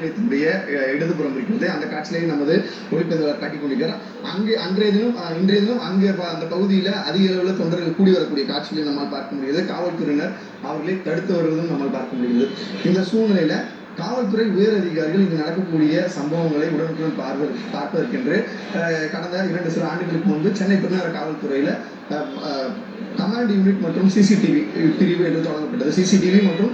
நிலையத்தினுடைய இடதுபுறம் இருக்கிறது. அந்த காட்சியிலையும் நமது ஒளிப்பதிவாளர் காட்டிக் கொண்டிருக்கிறார். அங்கே இன்றைய தினம் அங்கே அந்த பகுதியில் அதிக அளவில் தொண்டர்கள் கூடி வரக்கூடிய காட்சிகளை நம்மால் பார்க்க முடியுது. காவல்துறையினர் அவர்களை தடுத்து வருவதும் நம்மால் பார்க்க முடியுது. இந்த சூழ்நிலையில காவல்துறை உயர் அதிகாரிகள் இங்கு நடக்கக்கூடிய சம்பவங்களை உடனுக்குடன் பார்ப்பதற்கென்று கடந்த 2 சில ஆண்டுகளுக்கு முன்பு சென்னை பெருநகர காவல்துறையில கமாண்ட் யூனிட் மற்றும் சிசிடிவி பிரிவு என்று தொடங்கப்பட்டது. சிசிடிவி மற்றும்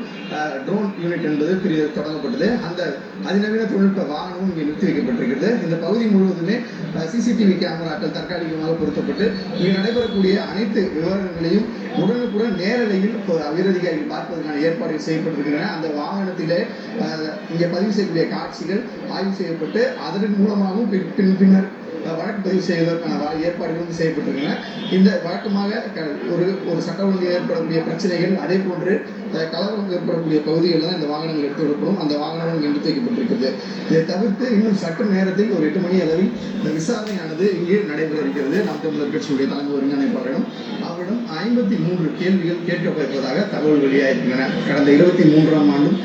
ட்ரோன் யூனிட் என்பது தொடங்கப்பட்டது. அந்த அதிநவீன தொழில்நுட்ப வாகனமும் இங்கே நிறுத்தி வைக்கப்பட்டிருக்கிறது. இந்த பகுதி முழுவதுமே சிசிடிவி கேமராக்கள் தற்காலிகமாக பொருத்தப்பட்டு இங்கு நடைபெறக்கூடிய அனைத்து விவரங்களையும் உடனுக்குடன் நேரலையில் உயரதிகாரிகள் பார்ப்பதற்கான ஏற்பாடுகள் செய்யப்பட்டிருக்கின்றன. அந்த வாகனத்திலே இங்கே பதிவு செய்யக்கூடிய காட்சிகள் ஆய்வு செய்யப்பட்டு அதன் மூலமாகவும் பின்னர் வழக்கு பதிவு செய்வதற்கான ஏற்பாடுகள் செய்யப்பட்டிருக்கின்றன. இந்த வழக்கமாக ஒரு சட்ட ஒழுங்கு ஏற்படக்கூடிய பிரச்சனைகள், அதே போன்று கலவரம் ஏற்படக்கூடிய பகுதிகளில் தான் இந்த வாகனங்கள் எடுத்து வரப்படும். அந்த வாகனங்கள் நிறுத்தி வைக்கப்பட்டிருக்கிறது. இதை தவிர்த்து இன்னும் சற்று நேரத்தில் ஒரு 8 மணி அளவில் இந்த விசாரணையானது இங்கே நடைபெற இருக்கிறது. நாம் தமிழர் கட்சியுடைய தலைமை ஒருங்கிணைப்பாளரிடம் அவரிடம் 53 கேள்விகள் கேட்கப்பட்டிருப்பதாக தகவல் வெளியாகின்றன. கடந்த 23ஆம் ஆண்டும்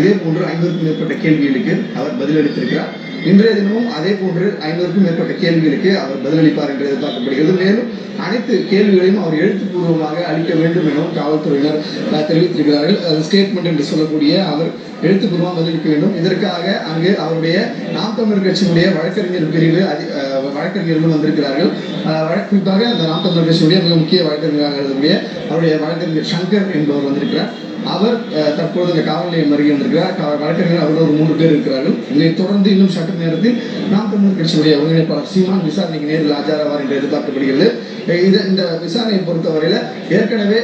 இதே போன்று 50க்கும் மேற்பட்ட கேள்விகளுக்கு அவர் பதிலளித்திருக்கிறார். இன்றைய தினமும் அதே போன்று 50க்கும் மேற்பட்ட கேள்விகளுக்கு அவர் பதிலளிப்பார் என்று எதிர்பார்க்கப்படுகிறது. மேலும் அனைத்து கேள்விகளையும் அவர் எழுத்துப்பூர்வமாக அளிக்க வேண்டும் எனவும் காவல்துறையினர் தெரிவித்திருக்கிறார்கள். ஸ்டேட்மெண்ட் என்று சொல்லக்கூடிய அவர் எழுத்துப்பூர்வமாக பதிலளிக்க வேண்டும். இதற்காக அங்கு அவருடைய நாம் தமிழர் கட்சியினுடைய வழக்கறிஞர் பிரிவு வழக்கறிஞர்களும் வந்திருக்கிறார்கள். குறிப்பாக அந்த நாம் தமிழர் கட்சியினுடைய மிக முக்கிய வழக்கறிஞராக இருக்கக்கூடிய அவருடைய வழக்கறிஞர் சங்கர் என்பவர் வந்திருக்கிறார். அவர் தற்போது இந்த காவல் நிலையம் அருகே வந்திருக்கிறார். வழக்கறிஞர் அவரோட ஒரு 3 பேர் இருக்கிறார்கள். இதை தொடர்ந்து இன்னும் சற்று நேரத்தில் நாம் தமிழர் கட்சியுடைய ஒருங்கிணைப்பாளர் சீமான் விசாரணைக்கு நேரில் ஆஜராவார் என்று எதிர்பார்க்கப்படுகிறது. இந்த விசாரணையை பொறுத்தவரையில் ஏற்கனவே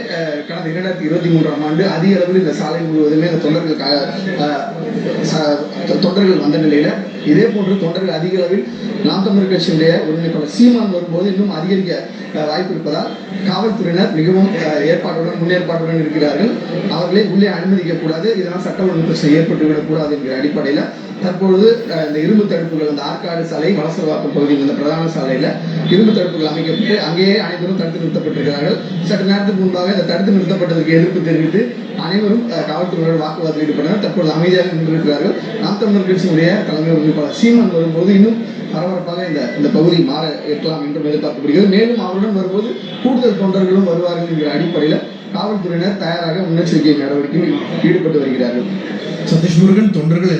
கடந்த 2023ஆம் ஆண்டு அதிக அளவில் இந்த சாலை முழுவதுமே இந்த தொண்டர்கள் வந்த நிலையில இதே போன்று தொண்டர்கள் அதிக அளவில் நாம் தமிழர் கட்சியுடைய ஒருங்கிணைப்பாளர் சீமான் வரும்போது இன்னும் அதிகரிக்க வாய்ப்பு இருப்பதால் காவல்துறையினர் மிகவும் முன்னேற்பாட்டுடன் இருக்கிறார்கள். அவர்களை உள்ளே அனுமதிக்க கூடாது, இதனால் சட்ட ஒழுங்கு பிரச்சனை ஏற்பட்டுவிடக் கூடாது என்கிற அடிப்படையில் தற்பொழுது இந்த இரும்பு தடுப்புகள், அந்த ஆற்காடு சாலை வலசரவாக்கம் பகுதியில் இந்த பிரதான சாலையில இரும்பு தடுப்புகள் அமைக்கப்பட்டு அங்கேயே அனைவரும் தடுத்து நிறுத்தப்பட்டிருக்கிறார்கள். சற்று நேரத்துக்கு முன்பாக இந்த தடுத்து நிறுத்தப்பட்டதற்கு எதிர்ப்பு தெரிவித்து அனைவரும் காவல்துறையினர் வாக்குவாதத்தில் ஈடுபட்டனர். தற்போது அமைதியாக நின்றிருக்கிறார்கள். நாம் தமிழர் கட்சியினுடைய தலைமை ஒருங்கிணைப்பாளர் சீமான் வரும்போது இன்னும் பரபரப்பாக இந்த பகுதி மாற இருக்கலாம் என்றும் எதிர்பார்க்கப்படுகிறது. மேலும் அவருடன் வரும்போது கூடுதல் தொண்டர்களும் வருவார்கள் என்கிற அடிப்படையில் காவல்துறையினர் தயாராக முன்னெச்சரிக்கை நடவடிக்கையில் ஈடுபட்டு வருகிறார்கள். சதீஷ் முருகன் தொண்டர்கள்